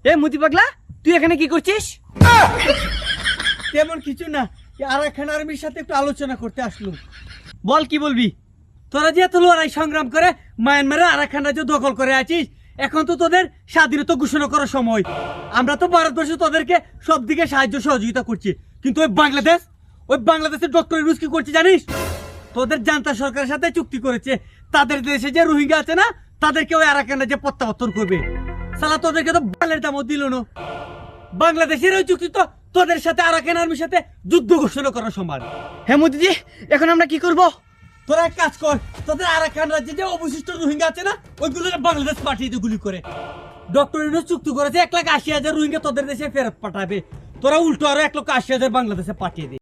এ মুতি পাগলা, তুই এখানে কি করছিস? তেমন কিছু না, আরাকান আর্মির সাথে একটু আলোচনা করতে আসলুম। বল, কি বলবি? তোরা যে এত লড়াই সংগ্রাম করে মায়ানমারে আরাকান রাজ্য দখল করে আছিস, এখন তো তোদের স্বাধীনতা ঘোষণা করার সময়। আমরা তো ভারতবর্ষে তোদেরকে সব দিকে সাহায্য সহযোগিতা করছি, কিন্তু ওই বাংলাদেশের ডক্টর ইউনূস কি করছে জানিস? তোদের জান্তা সরকারের সাথে চুক্তি করেছে, তাদের দেশে যে রোহিঙ্গা আছে না, তাদেরকে ওই আরাকান রাজ্যে প্রত্যাবর্তন করবে। সালা তোদেরকে তো বালের দামও দিল না। বাংলাদেশের ওই চুক্তি তো তোদের সাথে আরাকান আর্মির সাথে যুদ্ধ ঘোষণা করার সমান। হ্যাঁ মোদিজি, এখন আমরা কি করব? তোরা এক কাজ কর, তোদের আরাকান রাজ্যে যে অবশিষ্ট রোহিঙ্গা আছে না, ওইগুলো বাংলাদেশ পাঠিয়ে দিয়ে গুলি করে। ডক্টর ইউনূস চুক্তি করেছে 1,80,000 রোহিঙ্গা তোদের দেশে ফেরত পাঠাবে। তোরা উল্টো আরো 1,80,000 বাংলাদেশে পাঠিয়ে দে।